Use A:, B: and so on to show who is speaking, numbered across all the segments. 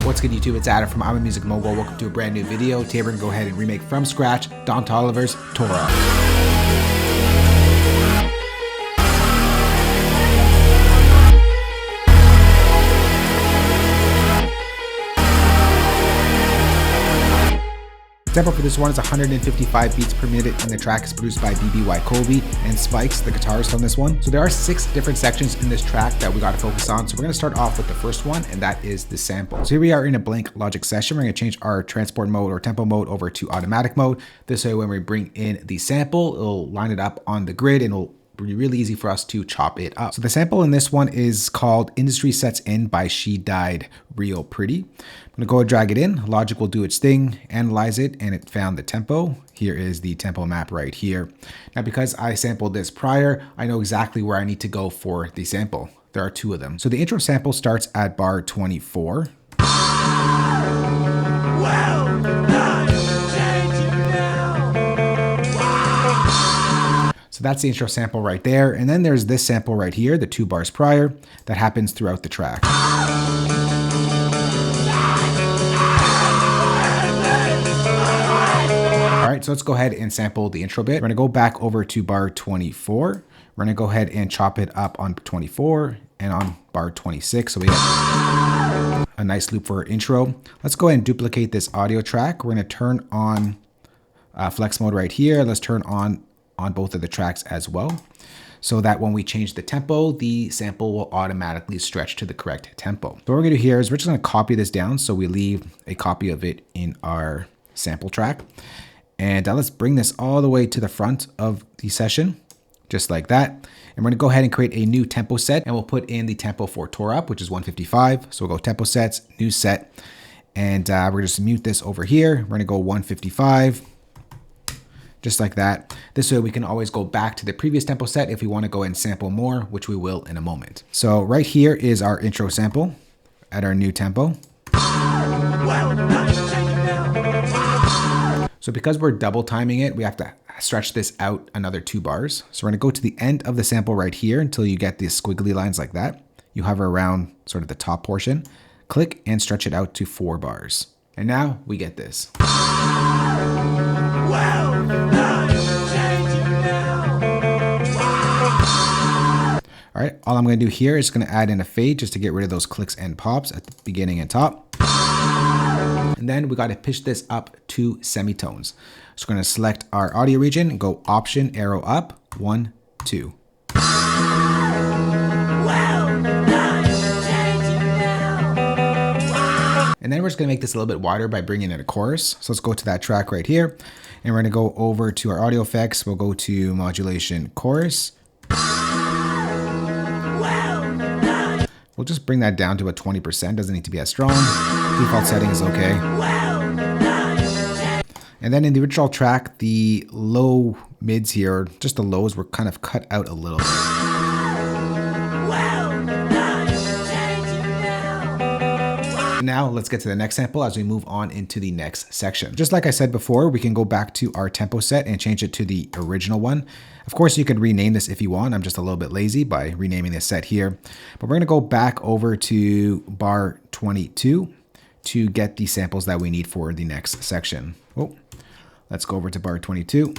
A: What's good, YouTube? It's Adam from I'm a Music Mogul. Welcome to a brand new video. Today we're going to go ahead and remake from scratch Don Toliver's Torah. The tempo for this one is 155 beats per minute, and the track is produced by BBYKOBE and Spikes, the guitarist on this one. So there are 6 different sections in this track that we got to focus on. So we're going to start off with the first one, and that is the sample. So here we are in a blank Logic session. We're going to change our transport mode or tempo mode over to automatic mode. This way, when we bring in the sample, it'll line it up on the grid and it'll be really easy for us to chop it up. So the sample in this one is called Industry Sets In by She Died Real Pretty. I'm gonna go and drag it in. Logic will do its thing, analyze it, and it found the tempo. Here is the tempo map right here. Now, because I sampled this prior, I know exactly where I need to go for the sample. There are 2 of them. So the intro sample starts at bar 24. So that's the intro sample right there. And then there's this sample right here, the 2 bars prior, that happens throughout the track. All right, so let's go ahead and sample the intro bit. We're gonna go back over to bar 24. We're gonna go ahead and chop it up on 24 and on bar 26. So we have a nice loop for our intro. Let's go ahead and duplicate this audio track. We're gonna turn on flex mode right here. Let's turn on both of the tracks as well, so that when we change the tempo, the sample will automatically stretch to the correct tempo. So what we're gonna do here is we're just gonna copy this down so we leave a copy of it in our sample track. And let's bring this all the way to the front of the session, just like that. And we're gonna go ahead and create a new tempo set, and we'll put in the tempo for Tore Up, which is 155. So we'll go tempo sets, new set, and we're gonna just mute this over here. We're gonna go 155. Just like that. This way we can always go back to the previous tempo set if we want to go and sample more, which we will in a moment. So right here is our intro sample at our new tempo. So because we're double timing it, we have to stretch this out another 2 bars. So we're going to go to the end of the sample right here until you get these squiggly lines like that. You hover around sort of the top portion, click and stretch it out to 4 bars. And now we get this. All right, all I'm going to do here is going to add in a fade just to get rid of those clicks and pops at the beginning and top. And then we got to pitch this up 2 semitones. So we're going to select our audio region and go Option, arrow up, 1, 2. And then we're just going to make this a little bit wider by bringing in a chorus. So let's go to that track right here. And we're going to go over to our audio effects. We'll go to modulation chorus. We'll just bring that down to a 20%. Doesn't need to be as strong. Default setting is okay. And then in the original track, the low mids here, just the lows, were kind of cut out a little bit. Now let's get to the next sample as we move on into the next section. Just like I said before, we can go back to our tempo set and change it to the original one. Of course, you could rename this if you want. I'm just a little bit lazy by renaming this set here. But we're gonna go back over to bar 22 to get the samples that we need for the next section. Oh, let's go over to bar 22.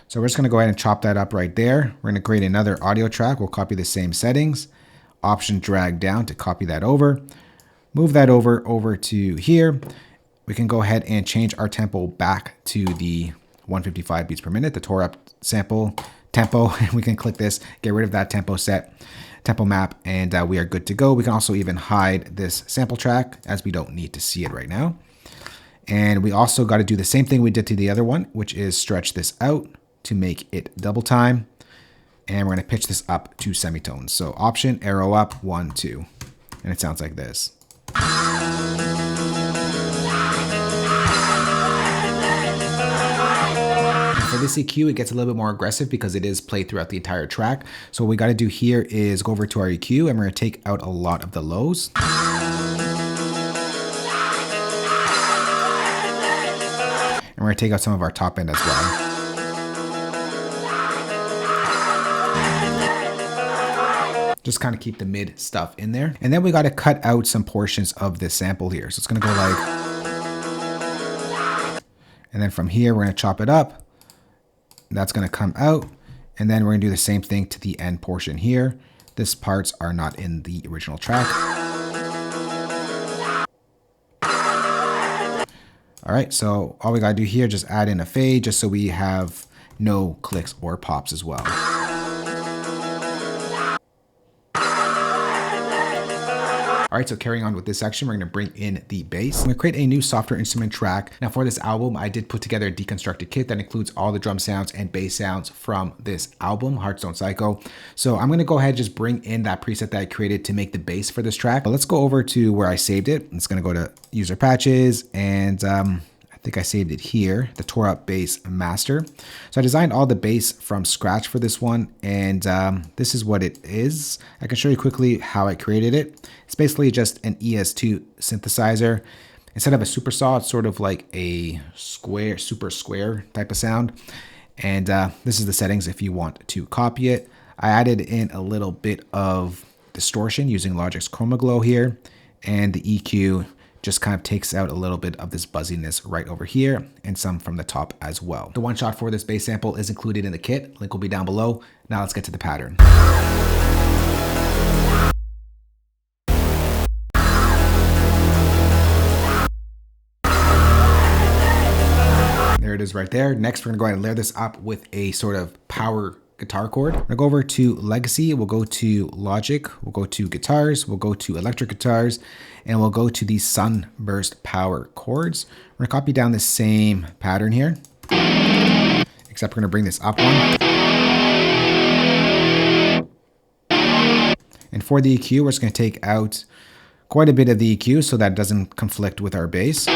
A: So we're just gonna go ahead and chop that up right there. We're gonna create another audio track. We'll copy the same settings. Option drag down to copy that over. Move that over to here. We can go ahead and change our tempo back to the 155 beats per minute, the Tore Up sample tempo. And we can click this, get rid of that tempo set, tempo map, and we are good to go. We can also even hide this sample track as we don't need to see it right now. And we also got to do the same thing we did to the other one, which is stretch this out to make it double time. And we're going to pitch this up 2 semitones. So Option, arrow up, 1, 2. And it sounds like this. For this EQ, it gets a little bit more aggressive because it is played throughout the entire track. So what we got to do here is go over to our EQ and we're going to take out a lot of the lows. And we're going to take out some of our top end as well. Just kind of keep the mid stuff in there. And then we got to cut out some portions of this sample here. So it's going to go like, and then from here, we're going to chop it up. That's going to come out. And then we're going to do the same thing to the end portion here. These parts are not in the original track. All right, so all we got to do here, just add in a fade just so we have no clicks or pops as well. All right, so carrying on with this section, we're gonna bring in the bass. I'm gonna create a new software instrument track. Now for this album, I did put together a deconstructed kit that includes all the drum sounds and bass sounds from this album, Hearthstone Psycho. So I'm gonna go ahead and just bring in that preset that I created to make the bass for this track. But let's go over to where I saved it. It's gonna go to user patches and I think I saved it here, the tore up bass master. So I designed all the bass from scratch for this one, and this is what it is. I can show you quickly how I created it. It's basically just an ES2 synthesizer. Instead of a super saw, it's sort of like a square, super square type of sound. And this is the settings if you want to copy it. I added in a little bit of distortion using Logic's Chroma Glow here, and the EQ just kind of takes out a little bit of this buzziness right over here and some from the top as well. The one shot for this bass sample is included in the kit. Link will be down below. Now let's get to the pattern. There it is right there. Next, we're gonna go ahead and layer this up with a sort of power guitar chord. We're gonna go over to Legacy, we'll go to Logic, we'll go to Guitars, we'll go to Electric Guitars, and we'll go to the Sunburst Power chords. We're gonna copy down the same pattern here, except we're gonna bring this up one. And for the EQ, we're just gonna take out quite a bit of the EQ so that it doesn't conflict with our bass.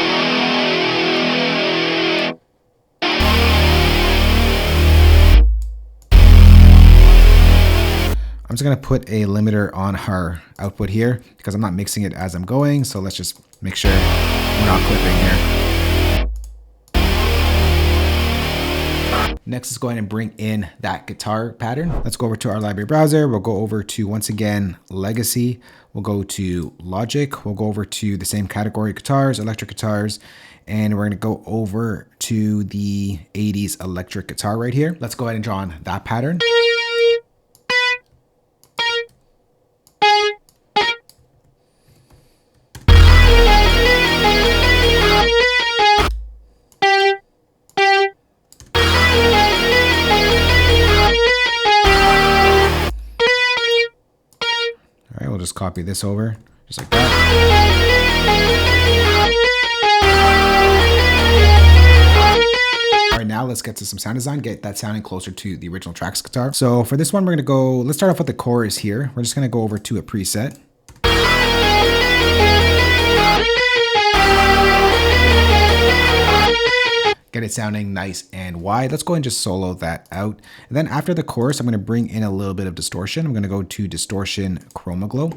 A: I'm just gonna put a limiter on our output here because I'm not mixing it as I'm going. So let's just make sure we're not clipping here. Next, let's go ahead and bring in that guitar pattern. Let's go over to our library browser. We'll go over to, once again, Legacy. We'll go to Logic. We'll go over to the same category, guitars, electric guitars, and we're gonna go over to the 80s electric guitar right here. Let's go ahead and draw on that pattern. We'll just copy this over, just like that. All right, now let's get to some sound design, get that sounding closer to the original track's guitar. So for this one, we're gonna go, let's start off with the chorus here. We're just gonna go over to a preset. Get it sounding nice and wide. Let's go and just solo that out. And then after the chorus, I'm going to bring in a little bit of distortion. I'm going to go to Distortion Chroma Glow.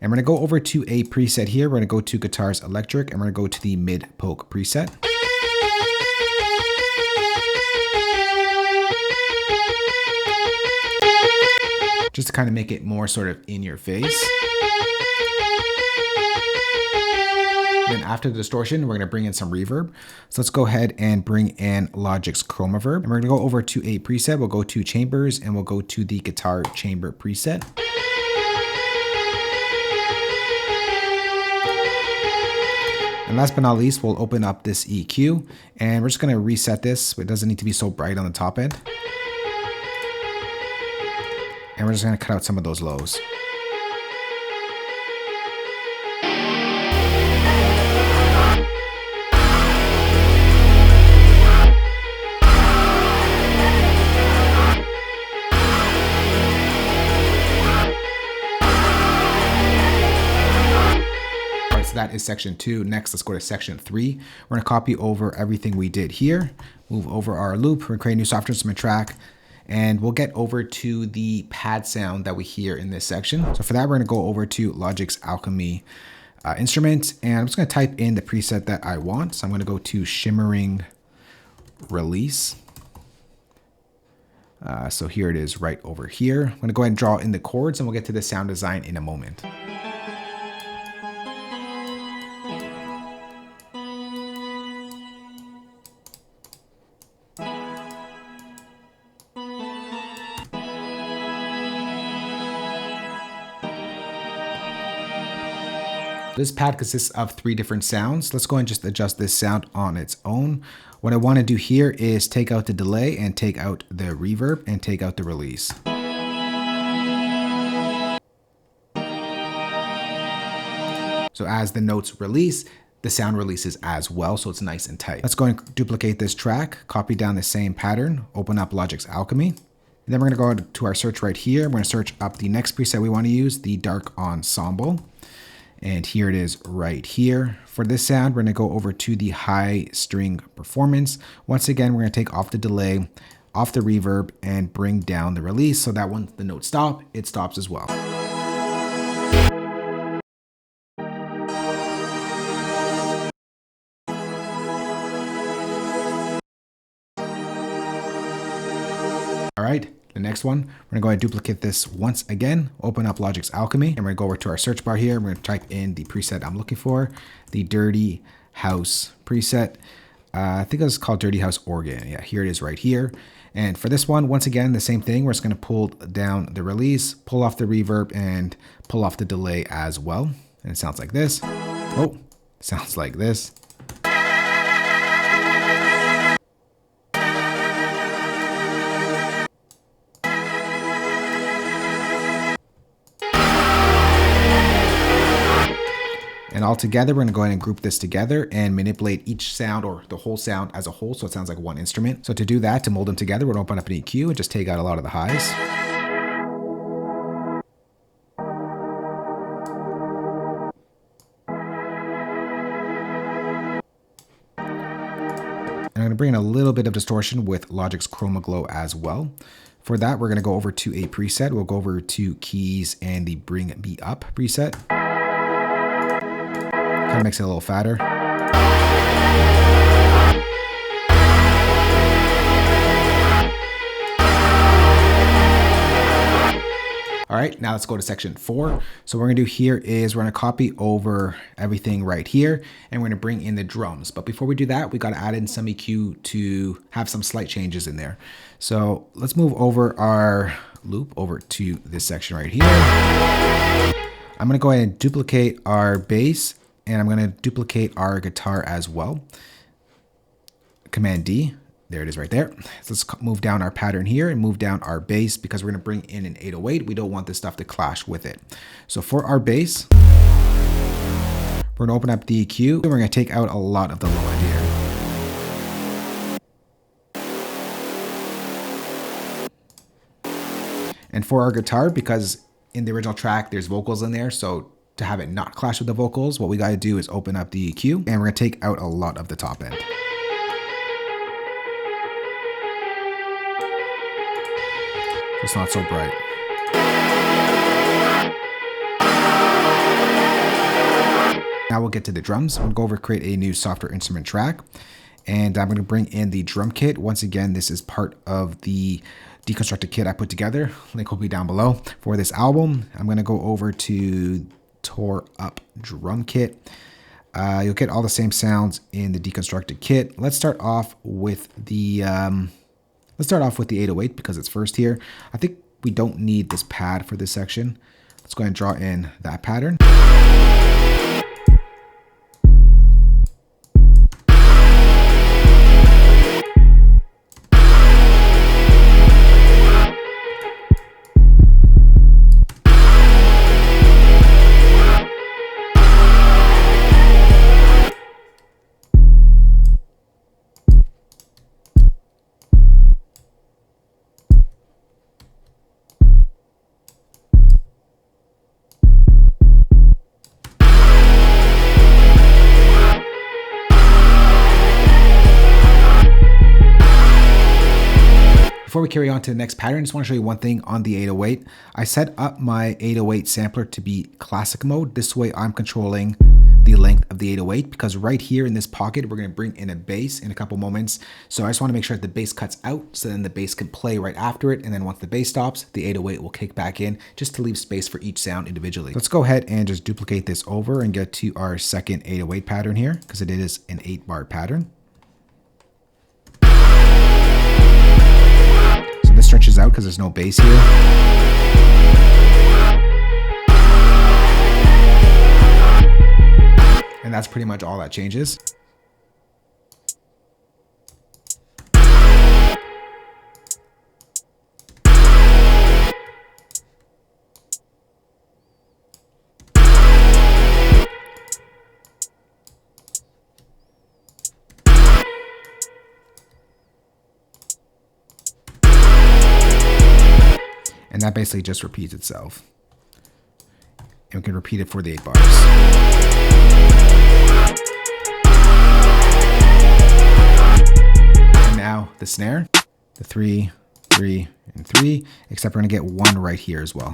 A: And we're going to go over to a preset here. We're going to go to Guitars Electric, and we're going to go to the Mid Poke preset. Just to kind of make it more sort of in your face. Then after the distortion, we're gonna bring in some reverb. So let's go ahead and bring in Logic's Chroma Verb. And we're gonna go over to a preset. We'll go to Chambers and we'll go to the Guitar Chamber preset. And last but not least, we'll open up this EQ and we're just gonna reset this. It doesn't need to be so bright on the top end. And we're just gonna cut out some of those lows. That is section 2. Next, let's go to section 3. We're going to copy over everything we did here, move over our loop, we're going to create a new software instrument track, and we'll get over to the pad sound that we hear in this section. So for that, we're going to go over to Logic's Alchemy instrument, and I'm just going to type in the preset that I want. So I'm going to go to Shimmering Release. So here it is right over here. I'm gonna go ahead and draw in the chords and we'll get to the sound design in a moment. This pad consists of 3 different sounds. Let's go and just adjust this sound on its own. What I want to do here is take out the delay and take out the reverb and take out the release. So as the notes release, the sound releases as well, so it's nice and tight. Let's go and duplicate this track, copy down the same pattern, open up Logic's Alchemy. And then we're going to go to our search right here. We're going to search up the next preset we want to use, the Dark Ensemble. And here it is right here. For this sound, we're going to go over to the high string performance. Once again, we're going to take off the delay, off the reverb, and bring down the release so that when the notes stop, it stops as well. All right. The next one, we're gonna go ahead and duplicate this once again, open up Logic's Alchemy, and we're gonna go over to our search bar here. We're gonna type in the preset I'm looking for, the Dirty House preset. I think it's called Dirty House Organ. Yeah, here it is right here. And for this one, once again, the same thing. We're just gonna pull down the release, pull off the reverb, and pull off the delay as well. And it sounds like this. Oh, sounds like this. And all together, we're gonna go ahead and group this together and manipulate each sound or the whole sound as a whole so it sounds like one instrument. So to do that, to mold them together, we're gonna open up an EQ and just take out a lot of the highs. And I'm gonna bring in a little bit of distortion with Logic's Chroma Glow as well. For that, we're gonna go over to a preset. We'll go over to keys and the Bring Me Up preset. Kind of makes it a little fatter. All right, now let's go to section 4. So what we're gonna do here is we're gonna copy over everything right here and we're gonna bring in the drums. But before we do that, we gotta add in some EQ to have some slight changes in there. So let's move over our loop over to this section right here. I'm gonna go ahead and duplicate our bass and I'm going to duplicate our guitar as well. Command D, there it is right there. So let's move down our pattern here and move down our bass because we're going to bring in an 808. We don't want this stuff to clash with it. So for our bass, we're going to open up the EQ and we're going to take out a lot of the low end here. And for our guitar, because in the original track, there's vocals in there, so to have it not clash with the vocals, what we got to do is open up the EQ and we're going to take out a lot of the top end. It's not so bright. Now we'll get to the drums. We'll go over, create a new software instrument track. And I'm going to bring in the drum kit. Once again, this is part of the deconstructed kit I put together. Link will be down below for this album. I'm going to go over to Tore Up drum kit. You'll get all the same sounds in the deconstructed kit. Let's start off with the 808 because it's first here. I think we don't need this pad for this section. Let's go ahead and draw in that pattern. Before we carry on to the next pattern, I just want to show you one thing on the 808. I set up my 808 sampler to be classic mode. This way I'm controlling the length of the 808 because right here in this pocket, we're going to bring in a bass in a couple moments. So I just want to make sure that the bass cuts out so then the bass can play right after it. And then once the bass stops, the 808 will kick back in just to leave space for each sound individually. Let's go ahead and just duplicate this over and get to our second 808 pattern here because it is an 8-bar pattern. So this stretches out because there's no bass here. And that's pretty much all that changes. And that basically just repeats itself. And we can repeat it for the 8 bars. And now the snare, the 3, 3, and 3, except we're gonna get 1 right here as well.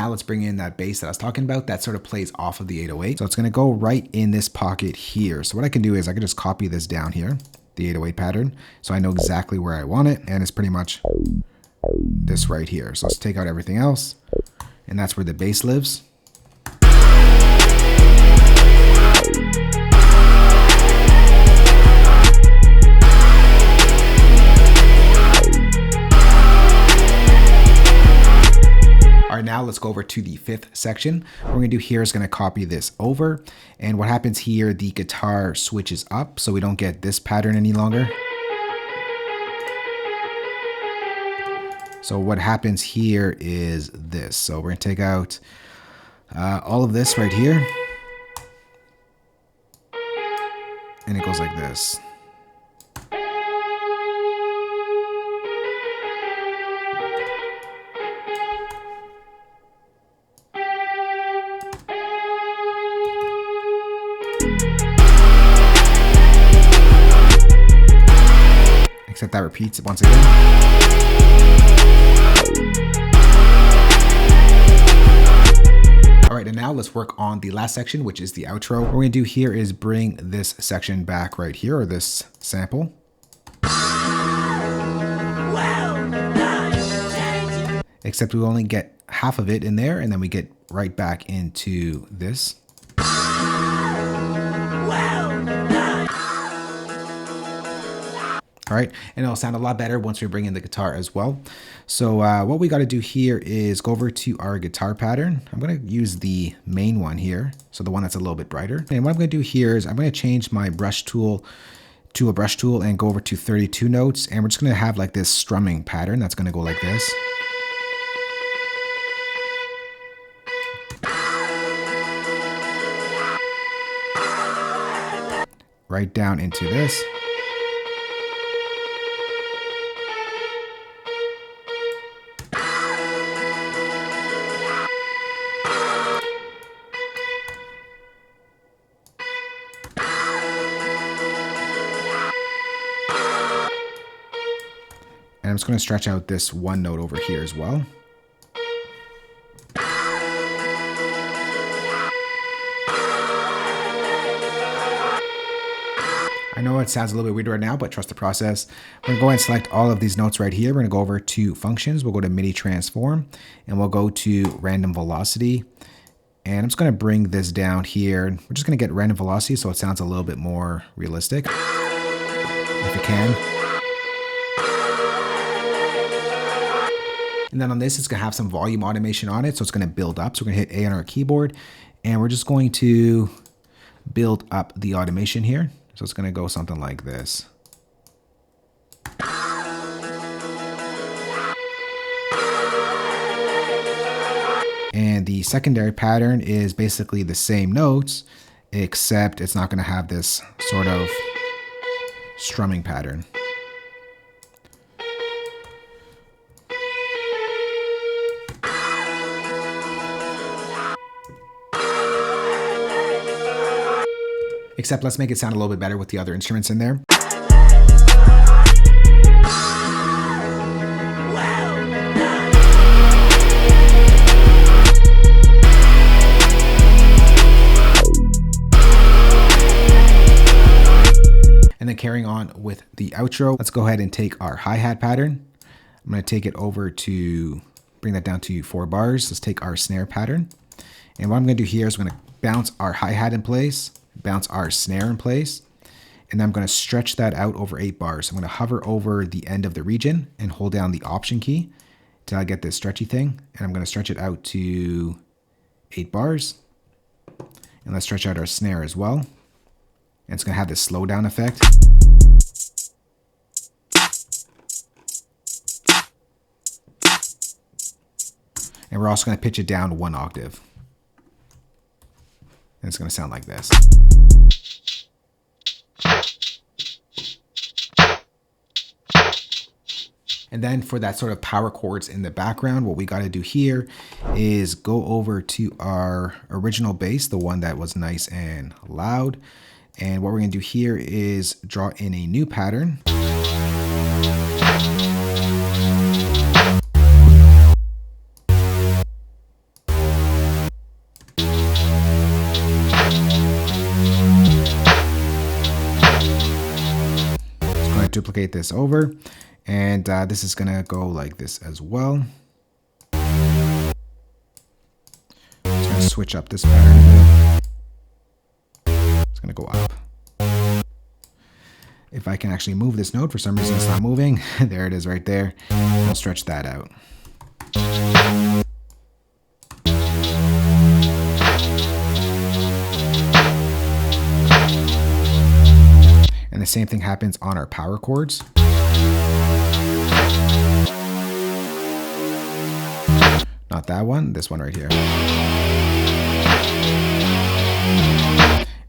A: Let's bring in that bass that I was talking about that sort of plays off of the 808. So it's going to go right in this pocket here. So what I can do is I can just copy this down here, the 808 pattern. So I know exactly where I want it. And it's pretty much this right here. So let's take out everything else. And that's where the bass lives. All right, now let's go over to the 5th section. What we're gonna do here is gonna copy this over. And what happens here, the guitar switches up so we don't get this pattern any longer. So what happens here is this. So we're gonna take out all of this right here. And it goes like this. Except that repeats once again. All right, and now let's work on the last section, which is the outro. What we're gonna do here is bring this section back right here, or this sample. Except we only get half of it in there, and then we get right back into this. All right, and it'll sound a lot better once we bring in the guitar as well. So what we got to do here is go over to our guitar pattern. I'm going to use the main one here, so the one that's a little bit brighter. And what I'm going to do here is I'm going to change my brush tool to a brush tool and go over to 32 notes. And we're just going to have like this strumming pattern that's going to go like this. Right down into this. And I'm just going to stretch out this one note over here as well. I know it sounds a little bit weird right now, but trust the process. We're going to go ahead and select all of these notes right here. We're going to go over to functions. We'll go to MIDI transform and we'll go to random velocity. And I'm just going to bring this down here. We're just going to get random velocity so it sounds a little bit more realistic, if it can. And then on this, it's going to have some volume automation on it. So it's going to build up. So we're going to hit A on our keyboard and we're just going to build up the automation here. So it's going to go something like this. And the secondary pattern is basically the same notes, except it's not going to have this sort of strumming pattern. except let's make it sound a little bit better with the other instruments in there. And then carrying on with the outro, let's go ahead and take our hi-hat pattern. I'm going to take it over to bring that down to 4 bars. Let's take our snare pattern. And what I'm going to do here is I'm going to bounce our hi-hat in place, bounce our snare in place, and then I'm going to stretch that out over 8 bars. I'm going to hover over the end of the region and hold down the Option key until I get this stretchy thing. And I'm going to stretch it out to 8 bars. And let's stretch out our snare as well. And it's going to have this slow down effect. And we're also going to pitch it down 1 octave. And it's going to sound like this. And then for that sort of power chords in the background, what we got to do here is go over to our original bass, the one that was nice and loud. And what we're going to do here is draw in a new pattern. Just going to duplicate this over, and this is going to go like this as well. Just going to switch up this pattern a bit. Going to go up. If I can actually move this note, for some reason it's not moving. There it is right there. I'll stretch that out. And the same thing happens on our power chords. Not that one, this one right here.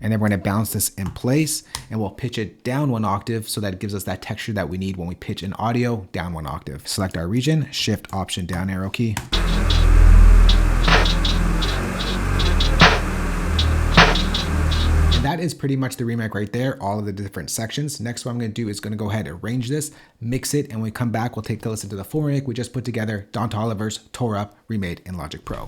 A: And then we're going to bounce this in place and we'll pitch it down 1 octave so that it gives us that texture that we need when we pitch in audio down 1 octave. Select our region, Shift Option down arrow key. And that is pretty much the remake right there, all of the different sections. Next, what I'm going to do is going to go ahead and arrange this, mix it, and when we come back, we'll take a listen to the full remake we just put together, Don Toliver's Tore Up, remade in Logic Pro.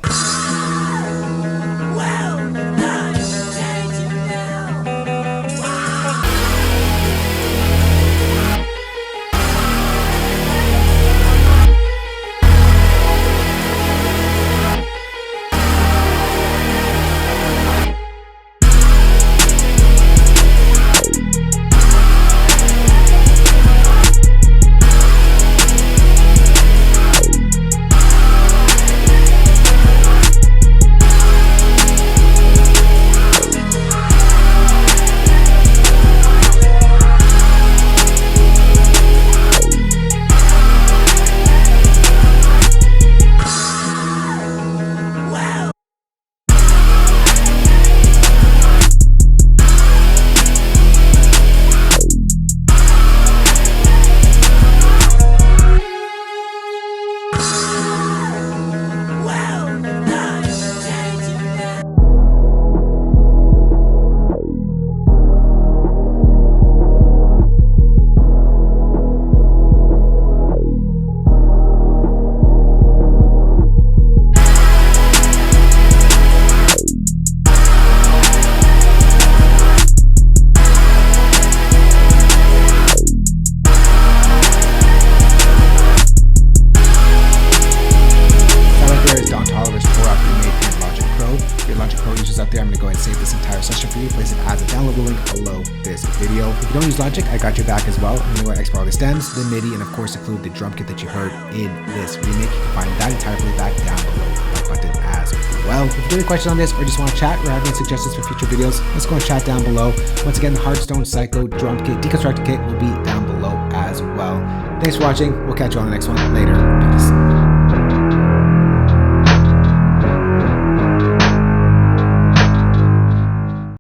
A: Out there, I'm going to go ahead and save this entire session for you. Place it as a downloadable link below this video. If you don't use Logic, I got your back as well. I'm going to go ahead and export all the stems, the MIDI, and of course include the drum kit that you heard in this remake. You can find that entire playback down below the like button as well. If you have any questions on this or just want to chat or have any suggestions for future videos, let's go and chat down below. Once again, the Hearthstone Psycho drum kit, deconstructed kit will be down below as well. Thanks for watching. We'll catch you on the next one later. Peace.